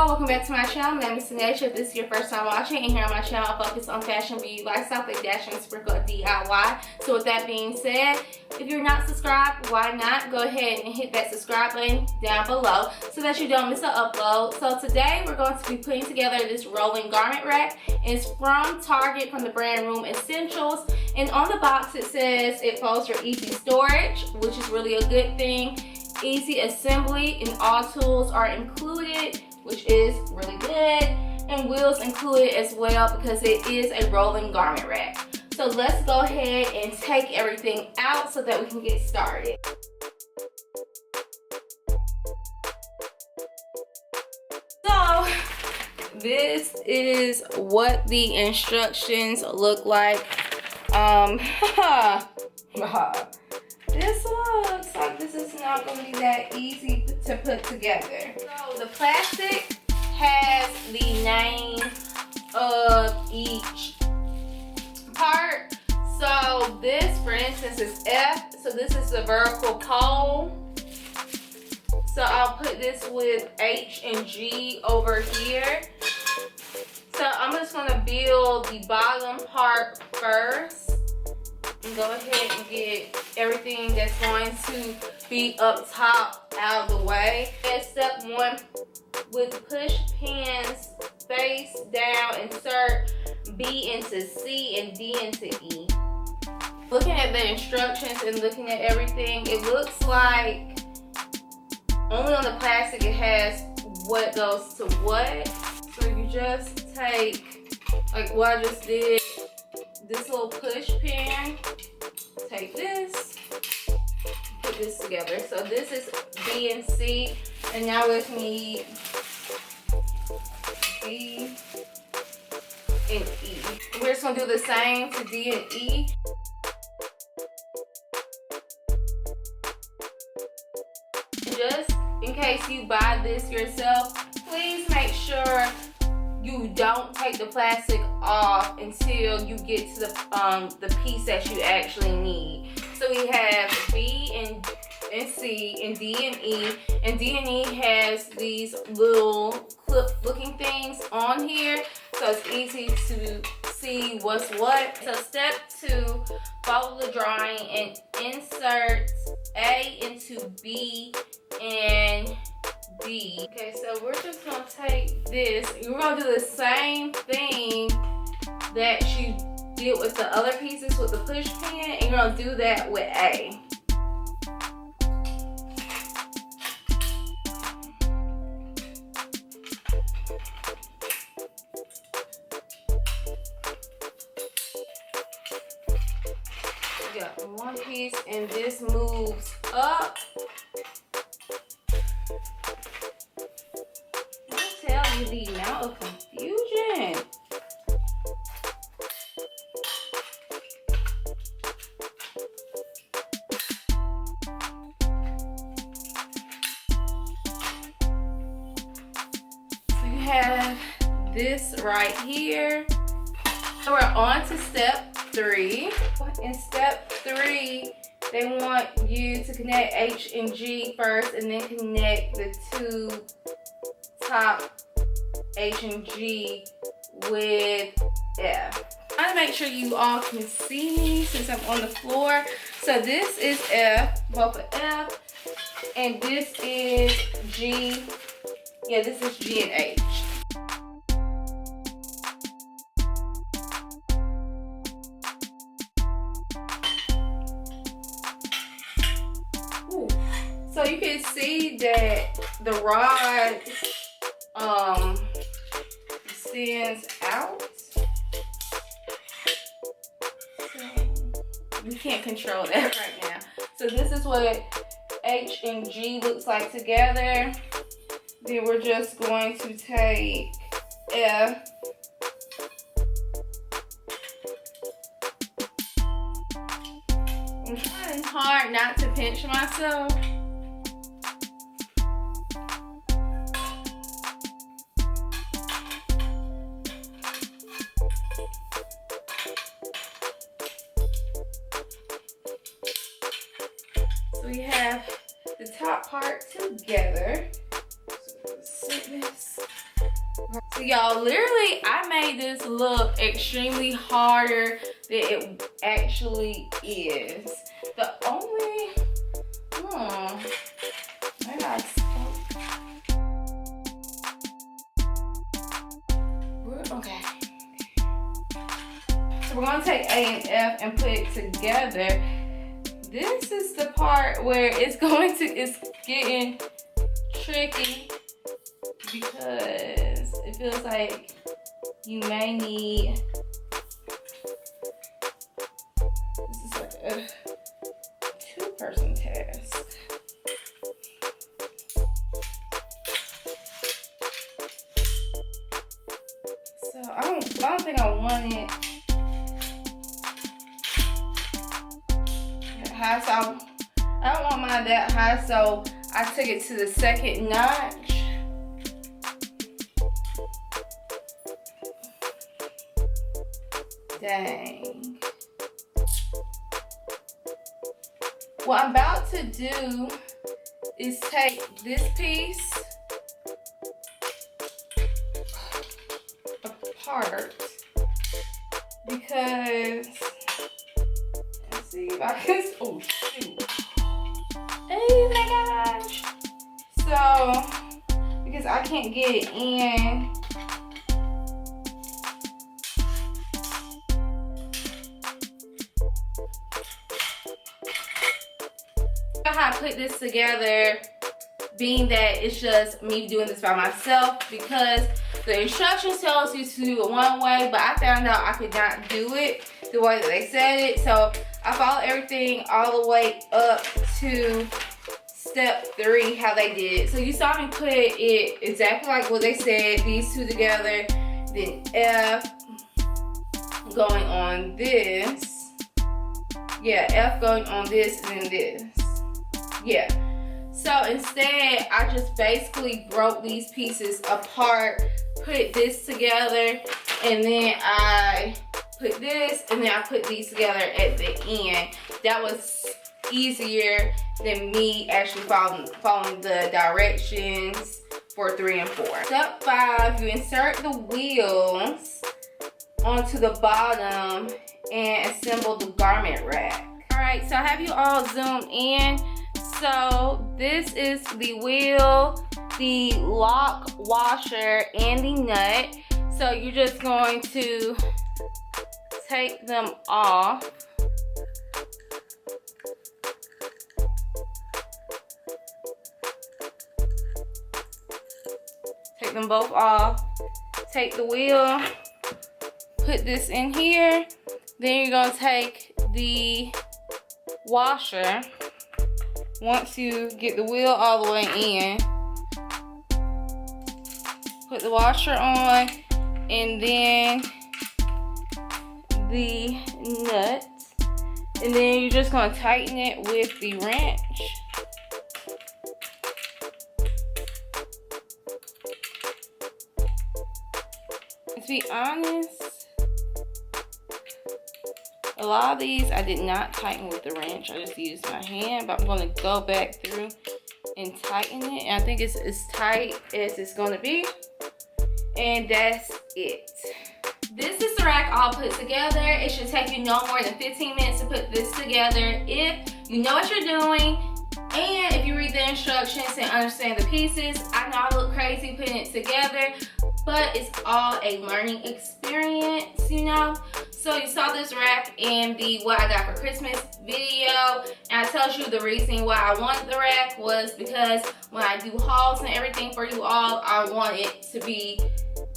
welcome back to my channel. My name is Tanasia. If this is your first time watching, and here on my channel I focus on fashion, beauty, lifestyle, with dash and sprinkle of DIY. So with that being said, if you're not subscribed, why not go ahead and hit that subscribe button down below so that you don't miss an upload. So today we're going to be putting together this rolling garment rack. It's from Target, from the brand Room Essentials, and on the box it says it folds for easy storage, which is really a good thing. Easy assembly, and all tools are included, which is really good, and wheels included as well because it is a rolling garment rack. So let's go ahead and take everything out so that we can get started. So this is what the instructions look like. This looks like this is not going to be that easy to put together. So the plastic has the name of each part. So this, for instance, is F. So this is the vertical pole. So I'll put this with H and G over here. So I'm just going to build the bottom part first. And go ahead and get everything that's going to be up top out of the way. And step one, with push pins face down, insert B into C and D into E. Looking at the instructions and looking at everything, it looks like only on the plastic it has what goes to what. So you just take, like what I just did, this little push pin, take this, put this together. So this is B and C, and now we need D and E. We're just gonna do the same to D and E. Just in case you buy this yourself, please make sure you don't take the plastic off until you get to the piece that you actually need. So we have B and C and D and E. And D and E has these little clip looking things on here. So it's easy to see what's what. So step 2, follow the drawing and insert A into B and D. Okay, so we're just gonna take this. You're gonna do the same thing that you did with the other pieces with the push pin, and you're gonna do that with A. You got one piece, and this moves up. The amount of confusion. So you have this right here. So we're on to step 3. In step 3, they want you to connect H and G first, and then connect the two top H and G with F. I want to make sure you all can see me since I'm on the floor. So this is F, both of F, and this is G. Yeah, this is G and H. Ooh. So you can see that the rod extends out. So we can't control that right now. So this is what H and G looks like together. Then we're just going to take F. I'm trying hard not to pinch myself. So we have the top part together. So sit this. So y'all, literally, I made this look extremely harder than it actually is. The only, maybe I spoke. Okay. So we're gonna take A and F and put it together. This is the part where it's getting tricky because it feels like you may need, this is like a two-person task. So I don't think I want it that high, so I don't want mine that high, so I took it to the second notch. Dang. What I'm about to do is take this piece apart because, let's see if I can, oh shoot. Oh my gosh. So, because I can't get it in. How I put this together, being that it's just me doing this by myself, because the instructions tells you to do it one way, but I found out I could not do it the way that they said it. So I followed everything all the way up to step 3, how they did it. So you saw me put it exactly like what they said, these two together, then F going on this. Yeah, F going on this and then this. Yeah. So instead, I just basically broke these pieces apart, put this together, and then I put this, and then I put these together at the end. That was easier than me actually following the directions for 3 and 4. Step 5, you insert the wheels onto the bottom and assemble the garment rack. All right, so I have you all zoom in. So this is the wheel, the lock washer, and the nut. So you're just going to take them off. Take them both off. Take the wheel, put this in here. Then you're gonna take the washer. Once you get the wheel all the way in, put the washer on, and then the nut, and then you're just going to tighten it with the wrench. To be honest, a lot of these I did not tighten with the wrench. I just used my hand, but I'm going to go back through and tighten it. And I think it's as tight as it's going to be. And that's it. This is the rack all put together. It should take you no more than 15 minutes to put this together if you know what you're doing. And if you read the instructions and understand the pieces. I know I look crazy putting it together, but it's all a learning experience, you know. So you saw this rack in the what I got for Christmas video, and I told you the reason why I wanted the rack was because when I do hauls and everything for you all, I want it to be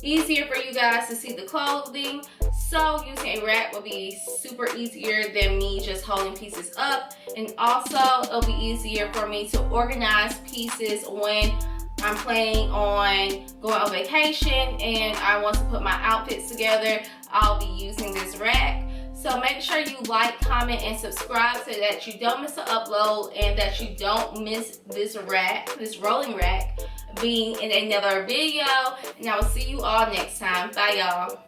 easier for you guys to see the clothing. So using a rack will be super easier than me just holding pieces up, and also it'll be easier for me to organize pieces when I'm planning on going on vacation and I want to put my outfits together. I'll be using this rack. So make sure you like, comment, and subscribe so that you don't miss an upload and that you don't miss this rack, this rolling rack, being in another video. And I will see you all next time. Bye, y'all.